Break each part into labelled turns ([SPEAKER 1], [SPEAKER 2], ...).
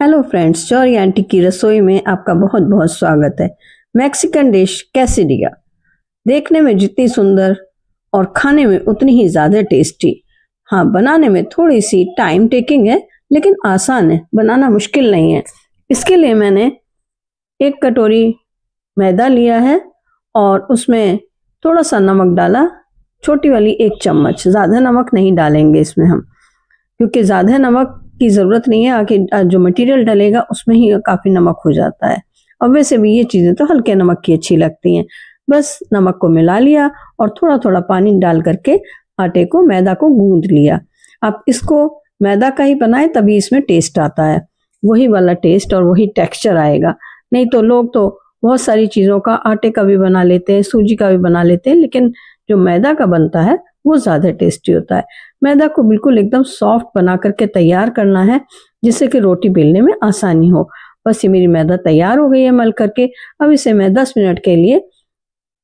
[SPEAKER 1] Hello friends, Chauri aunty की रसोई में आपका बहुत बहुत स्वागत है। मैक्सिकन डिश कैसिडिया देखने में जितनी सुंदर और खाने में उतनी ही ज़्यादा टेस्टी। हाँ, बनाने में थोड़ी सी टाइम टेकिंग है लेकिन आसान है, बनाना मुश्किल नहीं है। इसके लिए मैंने 1 कटोरी मैदा लिया है और उसमें थोड़ा सा नमक डाला, छोटी वाली 1 चम्मच। ज़्यादा नमक नहीं डालेंगे इसमें हम, क्योंकि ज़्यादा नमक की ज़रूरत नहीं है। आगे जो मटेरियल डलेगा उसमें ही काफ़ी नमक हो जाता है, और वैसे भी ये चीज़ें तो हल्के नमक की अच्छी लगती हैं। बस नमक को मिला लिया और थोड़ा थोड़ा पानी डाल करके आटे को, मैदा को गूंद लिया। आप इसको मैदा का ही बनाएं, तभी इसमें टेस्ट आता है, वही वाला टेस्ट और वही टेक्सचर आएगा। नहीं तो लोग तो बहुत सारी चीज़ों का आटे का भी बना लेते हैं, सूजी का भी बना लेते हैं, लेकिन जो मैदा का बनता है वो ज़्यादा टेस्टी होता है। मैदा को बिल्कुल एकदम सॉफ्ट बना करके तैयार करना है, जिससे कि रोटी बेलने में आसानी हो। बस ये मेरी मैदा तैयार हो गई है मल करके। अब इसे मैं 10 मिनट के लिए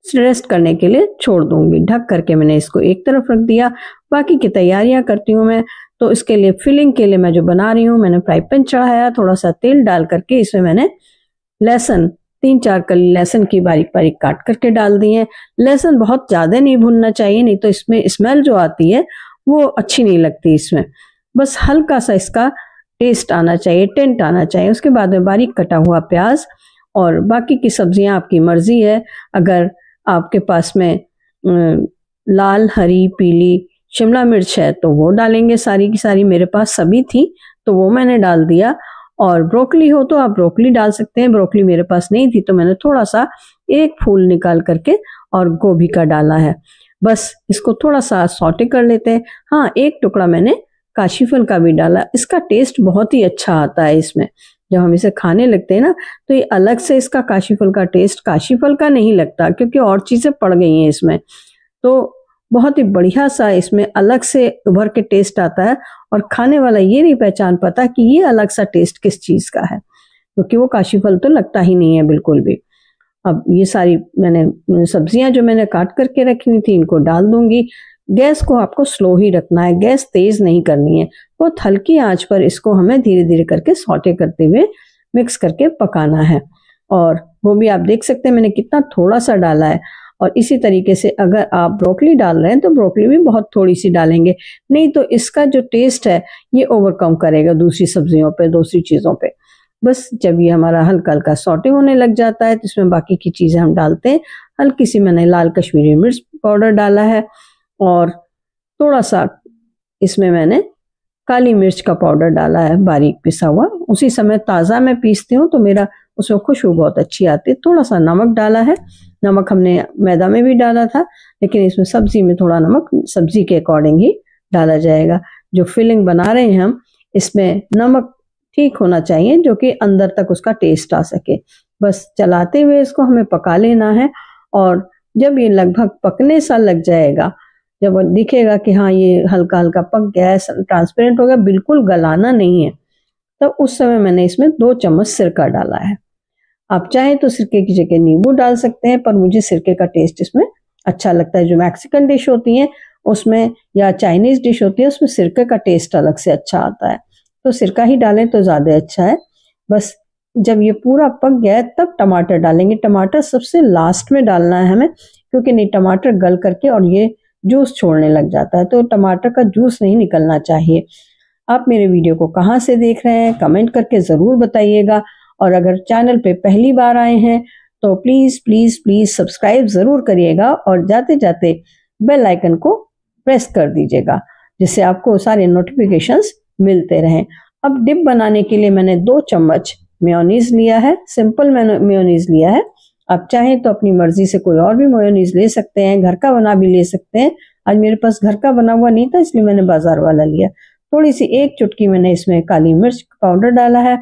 [SPEAKER 1] रेस्ट करने के लिए छोड़ दूंगी। ढक करके मैंने इसको एक तरफ रख दिया। बाकी की तैयारियां करती हूँ मैं। तो इसके लिए फिलिंग के लिए मैं जो बना रही हूँ, मैंने फ्राई पैन चढ़ाया, थोड़ा सा तेल डाल करके इसमें मैंने लहसुन, 3-4 कली लहसुन की बारीक बारीक काट करके डाल दी है। लहसुन बहुत ज्यादा नहीं भुनना चाहिए, नहीं तो इसमें स्मेल जो आती है वो अच्छी नहीं लगती इसमें। बस हल्का सा इसका टेस्ट आना चाहिए, टेंट आना चाहिए। उसके बाद में बारीक कटा हुआ प्याज, और बाकी की सब्जियां आपकी मर्जी है। अगर आपके पास में लाल, हरी, पीली शिमला मिर्च है तो वो डालेंगे, सारी की सारी मेरे पास सभी थी तो वो मैंने डाल दिया। और ब्रोकली हो तो आप ब्रोकली डाल सकते हैं, ब्रोकली मेरे पास नहीं थी तो मैंने थोड़ा सा 1 फूल निकाल करके और गोभी का डाला है। बस इसको थोड़ा सा सौटे कर लेते हैं। हाँ, 1 टुकड़ा मैंने काशी फल का भी डाला। इसका टेस्ट बहुत ही अच्छा आता है इसमें। जब हम इसे खाने लगते हैं ना, तो ये अलग से इसका काशी फल का टेस्ट काशी फल का नहीं लगता, क्योंकि और चीजें पड़ गई हैं इसमें। तो बहुत ही बढ़िया सा इसमें अलग से उभर के टेस्ट आता है, और खाने वाला ये नहीं पहचान पाता कि ये अलग सा टेस्ट किस चीज का है, क्योंकि वो काशी फल तो लगता ही नहीं है बिल्कुल भी। अब ये सारी मैंने सब्जियां जो मैंने काट करके रखी हुई थी इनको डाल दूंगी। गैस को आपको स्लो ही रखना है, गैस तेज नहीं करनी है। बहुत हल्की आंच पर इसको हमें धीरे धीरे करके सौटे करते हुए मिक्स करके पकाना है। और वो भी आप देख सकते हैं मैंने कितना थोड़ा सा डाला है। और इसी तरीके से अगर आप ब्रोकली डाल रहे हैं तो ब्रोकली भी बहुत थोड़ी सी डालेंगे, नहीं तो इसका जो टेस्ट है ये ओवरकम करेगा दूसरी सब्जियों पे, दूसरी चीजों पे। बस जब ये हमारा हल्का हल्का सौटे होने लग जाता है तो इसमें बाकी की चीजें हम डालते हैं। हल्की सी मैंने लाल कश्मीरी मिर्च पाउडर डाला है, और थोड़ा सा इसमें मैंने काली मिर्च का पाउडर डाला है बारीक पिसा हुआ। उसी समय ताज़ा मैं पीसती हूँ तो मेरा उसमें खुशबू बहुत अच्छी आती है। थोड़ा सा नमक डाला है, नमक हमने मैदा में भी डाला था, लेकिन इसमें सब्जी में थोड़ा नमक सब्जी के अकॉर्डिंग ही डाला जाएगा। जो फिलिंग बना रहे हैं हम, इसमें नमक ठीक होना चाहिए जो कि अंदर तक उसका टेस्ट आ सके। बस चलाते हुए इसको हमें पका लेना है, और जब ये लगभग पकने सा लग जाएगा, जब दिखेगा कि हाँ ये हल्का हल्का पक गया है, ट्रांसपेरेंट हो गया, बिल्कुल गलाना नहीं है, तब उस समय मैंने इसमें 2 चम्मच सिरका डाला है। आप चाहें तो सिरके की जगह नींबू डाल सकते हैं, पर मुझे सिरके का टेस्ट इसमें अच्छा लगता है। जो मैक्सिकन डिश होती है उसमें, या चाइनीज डिश होती है उसमें सिरके का टेस्ट अलग से अच्छा आता है, तो सिरका ही डालें तो ज़्यादा अच्छा है। बस जब ये पूरा पक गया है तब टमाटर डालेंगे। टमाटर सबसे लास्ट में डालना है हमें, क्योंकि नहीं टमाटर गल करके और ये जूस छोड़ने लग जाता है, तो टमाटर का जूस नहीं निकलना चाहिए। आप मेरे वीडियो को कहाँ से देख रहे हैं कमेंट करके ज़रूर बताइएगा, और अगर चैनल पे पहली बार आए हैं तो प्लीज़ प्लीज़ प्लीज़ सब्सक्राइब ज़रूर करिएगा, और जाते जाते बेल आइकन को प्रेस कर दीजिएगा, जिससे आपको सारे नोटिफिकेशंस मिलते रहें। अब डिप बनाने के लिए मैंने 2 चम्मच मेयोनीज लिया है, सिंपल मेयोनीज लिया है। आप चाहें तो अपनी मर्जी से कोई और भी मेयोनीज ले सकते हैं, घर का बना भी ले सकते हैं। आज मेरे पास घर का बना हुआ नहीं था इसलिए मैंने बाजार वाला लिया। थोड़ी सी 1 चुटकी मैंने इसमें काली मिर्च पाउडर डाला है,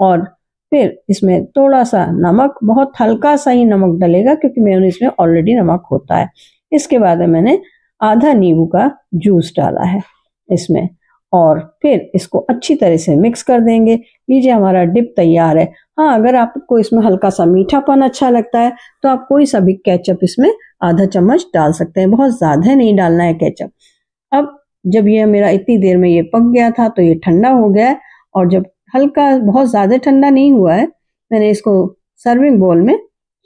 [SPEAKER 1] और फिर इसमें थोड़ा सा नमक, बहुत हल्का सा ही नमक डलेगा क्योंकि मेयोनीज में ऑलरेडी नमक होता है। इसके बाद मैंने आधा नींबू का जूस डाला है इसमें, और फिर इसको अच्छी तरह से मिक्स कर देंगे। लीजिए हमारा डिप तैयार है। हाँ, अगर आपको इसमें हल्का सा मीठापन अच्छा लगता है तो आप कोई सा भी केचप इसमें आधा चम्मच डाल सकते हैं, बहुत ज़्यादा नहीं डालना है केचप। अब जब ये मेरा इतनी देर में ये पक गया था तो ये ठंडा हो गया है, और जब हल्का, बहुत ज़्यादा ठंडा नहीं हुआ है। मैंने इसको सर्विंग बोल में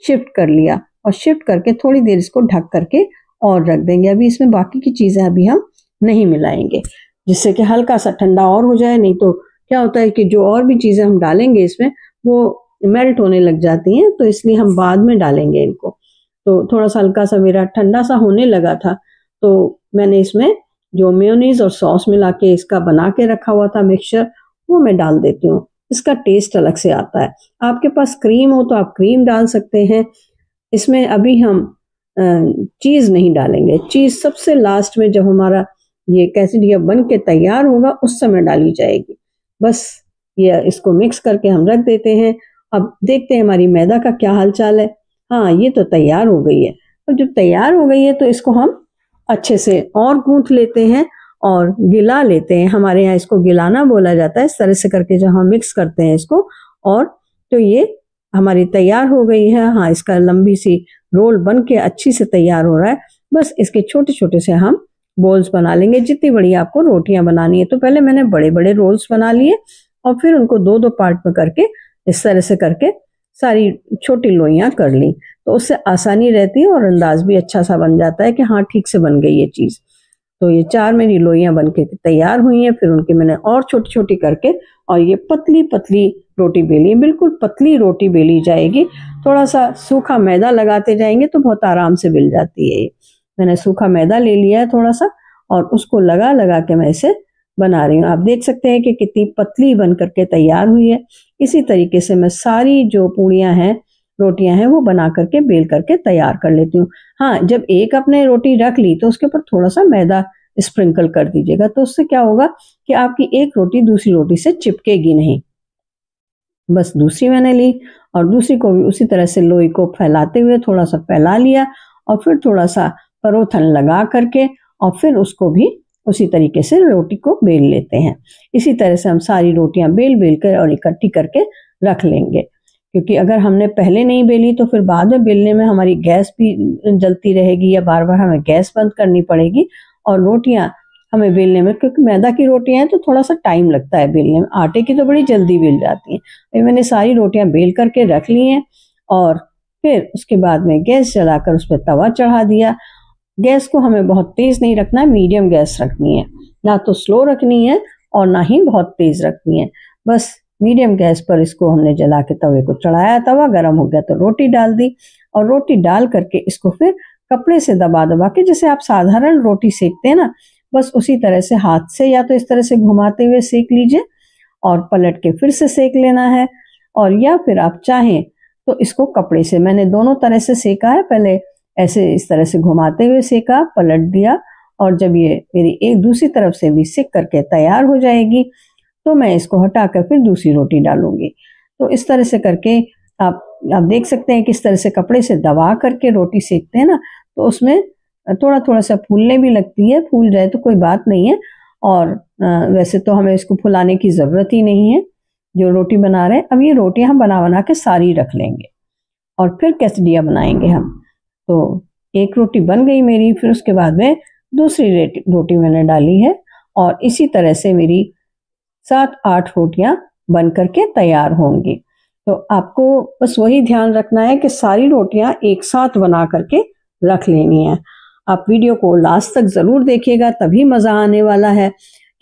[SPEAKER 1] शिफ्ट कर लिया और शिफ्ट करके थोड़ी देर इसको ढक करके और रख देंगे। अभी इसमें बाकी की चीज़ें अभी हम नहीं मिलाएंगे, जिससे कि हल्का सा ठंडा और हो जाए। नहीं तो क्या होता है कि जो और भी चीज़ें हम डालेंगे इसमें वो मेल्ट होने लग जाती हैं, तो इसलिए हम बाद में डालेंगे इनको। तो थोड़ा सा हल्का सा मेरा ठंडा सा होने लगा था, तो मैंने इसमें जो मेयोनीज और सॉस मिला के इसका बना के रखा हुआ था मिक्सचर, वो मैं डाल देती हूँ। इसका टेस्ट अलग से आता है। आपके पास क्रीम हो तो आप क्रीम डाल सकते हैं। इसमें अभी हम चीज़ नहीं डालेंगे। चीज़ सबसे लास्ट में, जब हमारा ये कैसिडिया बन के तैयार होगा उस समय डाली जाएगी। बस ये इसको मिक्स करके हम रख देते हैं। अब देखते हैं हमारी मैदा का क्या हाल चाल है। हाँ, ये तो तैयार हो गई है। तो जब तैयार हो गई है तो इसको हम अच्छे से और गूंथ लेते हैं और गिला लेते हैं। हमारे यहाँ इसको गिलाना बोला जाता है। इस तरह से करके जब हम मिक्स करते हैं इसको, और तो ये हमारी तैयार हो गई है। हाँ, इसका लंबी सी रोल बन के अच्छी से तैयार हो रहा है। बस इसके छोटे छोटे से हम बोल्स बना लेंगे। जितनी बड़ी आपको रोटियां बनानी है, तो पहले मैंने बड़े बड़े रोल्स बना लिए और फिर उनको दो दो पार्ट में करके इस तरह से करके सारी छोटी लोइयां कर ली। तो उससे आसानी रहती है और अंदाज भी अच्छा सा बन जाता है कि हाँ ठीक से बन गई ये चीज़। तो ये 4 मेरी लोइयां बन के तैयार हुई हैं। फिर उनकी मैंने और छोटी छोटी करके और ये पतली पतली रोटी बेली, बिल्कुल पतली रोटी बेली जाएगी। थोड़ा सा सूखा मैदा लगाते जाएंगे तो बहुत आराम से बेल जाती है ये। मैंने सूखा मैदा ले लिया है थोड़ा सा और उसको लगा लगा के मैं इसे बना रही हूँ। आप देख सकते हैं कि कितनी पतली बन करके तैयार हुई है। इसी तरीके से मैं सारी जो पूड़ियाँ हैं, रोटियां हैं, वो बना करके बेल करके तैयार कर लेती हूँ। हाँ, जब एक आपने रोटी रख ली तो उसके ऊपर थोड़ा सा मैदा स्प्रिंकल कर दीजिएगा। तो उससे क्या होगा कि आपकी एक रोटी दूसरी रोटी से चिपकेगी नहीं। बस दूसरी मैंने ली और दूसरी को भी उसी तरह से लोई को फैलाते हुए थोड़ा सा फैला लिया और फिर थोड़ा सा परोथन लगा करके और फिर उसको भी उसी तरीके से रोटी को बेल लेते हैं। इसी तरह से हम सारी रोटियां बेल बेल कर और इकट्ठी करके रख लेंगे, क्योंकि अगर हमने पहले नहीं बेली तो फिर बाद में बेलने में हमारी गैस भी जलती रहेगी या बार बार हमें गैस बंद करनी पड़ेगी। और रोटियां हमें बेलने में, क्योंकि मैदा की रोटियां हैं तो थोड़ा सा टाइम लगता है बेलने में, आटे की तो बड़ी जल्दी बेल जाती हैं। अभी मैंने सारी रोटियां बेल करके रख ली हैं और फिर उसके बाद में गैस जलाकर उस पर तवा चढ़ा दिया। गैस को हमें बहुत तेज नहीं रखना है, मीडियम गैस रखनी है। ना तो स्लो रखनी है और ना ही बहुत तेज रखनी है। बस मीडियम गैस पर इसको हमने जला के तवे को चढ़ाया। तवा गर्म हो गया तो रोटी डाल दी और रोटी डाल करके इसको फिर कपड़े से दबा दबा के, जैसे आप साधारण रोटी सेकते हैं ना, बस उसी तरह से हाथ से या तो इस तरह से घुमाते हुए सेक लीजिए और पलट के फिर से सेक लेना है। और या फिर आप चाहें तो इसको कपड़े से, मैंने दोनों तरह से सेका है। पहले ऐसे इस तरह से घुमाते हुए सेका, पलट दिया, और जब ये मेरी एक दूसरी तरफ से भी सेक करके तैयार हो जाएगी तो मैं इसको हटाकर फिर दूसरी रोटी डालूंगी। तो इस तरह से करके आप देख सकते हैं किस तरह से कपड़े से दबा करके रोटी सेकते हैं ना, तो उसमें थोड़ा थोड़ा सा फूलने भी लगती है। फूल जाए तो कोई बात नहीं है, और वैसे तो हमें इसको फुलाने की ज़रूरत ही नहीं है जो रोटी बना रहे हैं। अब ये रोटी हम बना बना के सारी रख लेंगे और फिर कैसडिया बनाएंगे हम। तो एक रोटी बन गई मेरी, फिर उसके बाद में दूसरी रोटी मैंने डाली है और इसी तरह से मेरी 7-8 रोटियां बन करके तैयार होंगी। तो आपको बस वही ध्यान रखना है कि सारी रोटियां एक साथ बना करके रख लेनी है। आप वीडियो को लास्ट तक ज़रूर देखिएगा, तभी मज़ा आने वाला है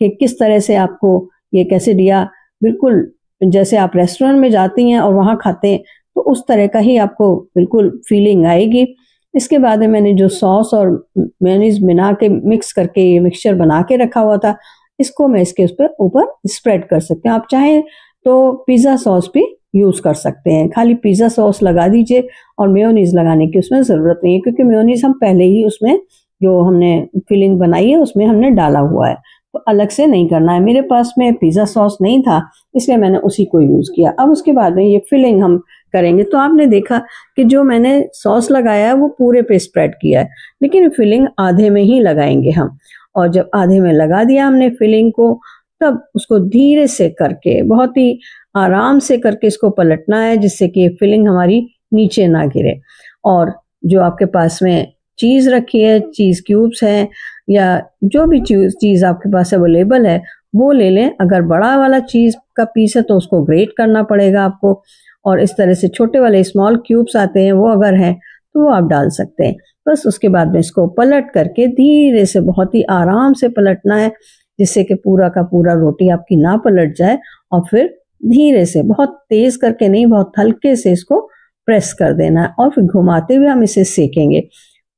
[SPEAKER 1] कि किस तरह से आपको ये कैसडिया बिल्कुल जैसे आप रेस्टोरेंट में जाती हैं और वहाँ खाते हैं तो उस तरह का ही आपको बिल्कुल फीलिंग आएगी। इसके बाद में मैंने जो सॉस और मेयोनीज मिला के मिक्स करके ये मिक्सचर बना के रखा हुआ था, इसको मैं इसके ऊपर स्प्रेड कर सकते हैं। आप चाहें तो पिज़्ज़ा सॉस भी यूज़ कर सकते हैं। खाली पिज़्ज़ा सॉस लगा दीजिए और मेयोनीज लगाने की उसमें ज़रूरत नहीं है, क्योंकि मेयोनीज हम पहले ही उसमें जो हमने फिलिंग बनाई है उसमें हमने डाला हुआ है, तो अलग से नहीं करना है। मेरे पास में पिज़्ज़ा सॉस नहीं था इसलिए मैंने उसी को यूज़ किया। अब उसके बाद में ये फिलिंग हम करेंगे। तो आपने देखा कि जो मैंने सॉस लगाया है वो पूरे पे स्प्रेड किया है, लेकिन फिलिंग आधे में ही लगाएंगे हम। और जब आधे में लगा दिया हमने फिलिंग को, तब उसको धीरे से करके, बहुत ही आराम से करके इसको पलटना है, जिससे कि फिलिंग हमारी नीचे ना गिरे। और जो आपके पास में चीज़ रखी है, चीज़ क्यूब्स हैं या जो भी चीज़ आपके पास अवेलेबल है, वो ले लें। अगर बड़ा वाला चीज़ का पीस है तो उसको ग्रेट करना पड़ेगा आपको, और इस तरह से छोटे वाले स्मॉल क्यूब्स आते हैं वो अगर हैं तो वो आप डाल सकते हैं। बस उसके बाद में इसको पलट करके धीरे से, बहुत ही आराम से पलटना है, जिससे कि पूरा का पूरा रोटी आपकी ना पलट जाए। और फिर धीरे से, बहुत तेज करके नहीं, बहुत हल्के से इसको प्रेस कर देना है और फिर घुमाते हुए हम इसे सेकेंगे।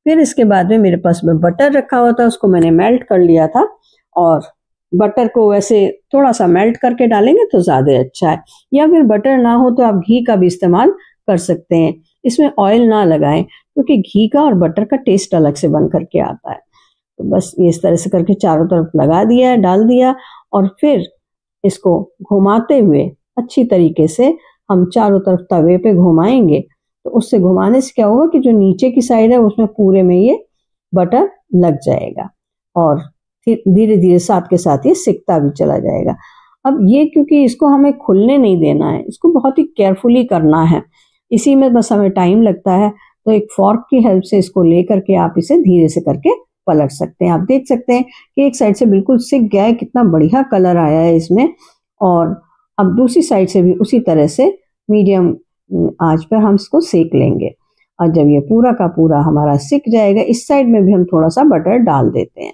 [SPEAKER 1] फिर इसके बाद में मेरे पास में बटर रखा हुआ था, उसको मैंने मेल्ट कर लिया था, और बटर को वैसे थोड़ा सा मेल्ट करके डालेंगे तो ज़्यादा अच्छा है, या फिर बटर ना हो तो आप घी का भी इस्तेमाल कर सकते हैं। इसमें ऑयल ना लगाएं क्योंकि घी का और बटर का टेस्ट अलग से बन करके आता है। तो बस ये इस तरह से करके चारों तरफ लगा दिया, डाल दिया, और फिर इसको घुमाते हुए अच्छी तरीके से हम चारों तरफ तवे पे घुमाएंगे। तो उससे घुमाने से क्या होगा कि जो नीचे की साइड है उसमें पूरे में ये बटर लग जाएगा, और फिर धीरे धीरे साथ के साथ ये सिकता भी चला जाएगा। अब ये क्योंकि इसको हमें खुलने नहीं देना है, इसको बहुत ही केयरफुली करना है, इसी में बस हमें टाइम लगता है। तो एक फॉर्क की हेल्प से इसको ले करके आप इसे धीरे से करके पलट सकते हैं। आप देख सकते हैं कि एक साइड से बिल्कुल सिक गया है, कितना बढ़िया कलर आया है इसमें, और अब दूसरी साइड से भी उसी तरह से मीडियम आंच पर हम इसको सेक लेंगे। और जब ये पूरा का पूरा हमारा सिक जाएगा, इस साइड में भी हम थोड़ा सा बटर डाल देते हैं।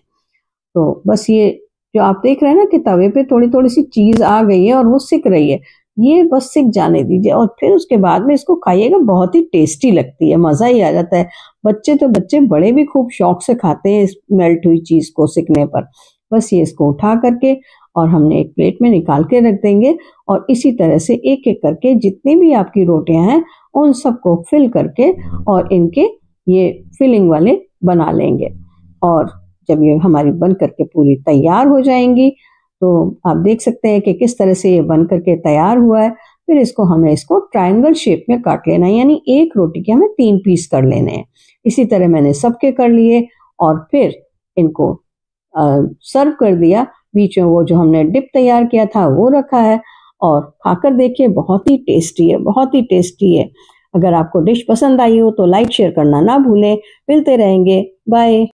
[SPEAKER 1] तो बस ये जो आप देख रहे हैं ना कि तवे पे थोड़ी थोड़ी सी चीज़ आ गई है और वो सिक रही है, ये बस सिक जाने दीजिए, और फिर उसके बाद में इसको खाइएगा। बहुत ही टेस्टी लगती है, मज़ा ही आ जाता है। बच्चे तो बच्चे, बड़े भी खूब शौक से खाते हैं इस मेल्ट हुई चीज़ को सिकने पर। बस ये इसको उठा करके और हमने एक प्लेट में निकाल के रख देंगे, और इसी तरह से एक एक करके जितनी भी आपकी रोटियां हैं उन सबको फिल करके और इनके ये फिलिंग वाले बना लेंगे। और जब ये हमारी बन करके पूरी तैयार हो जाएंगी तो आप देख सकते हैं कि किस तरह से ये बन करके तैयार हुआ है। फिर इसको ट्रायंगल शेप में काट लेना है, यानी एक रोटी के हमें 3 पीस कर लेने हैं। इसी तरह मैंने सबके कर लिए और फिर इनको सर्व कर दिया। बीच में वो जो हमने डिप तैयार किया था वो रखा है, और खाकर देखिए, बहुत ही टेस्टी है, बहुत ही टेस्टी है। अगर आपको डिश पसंद आई हो तो लाइक शेयर करना ना भूलें। मिलते रहेंगे, बाय।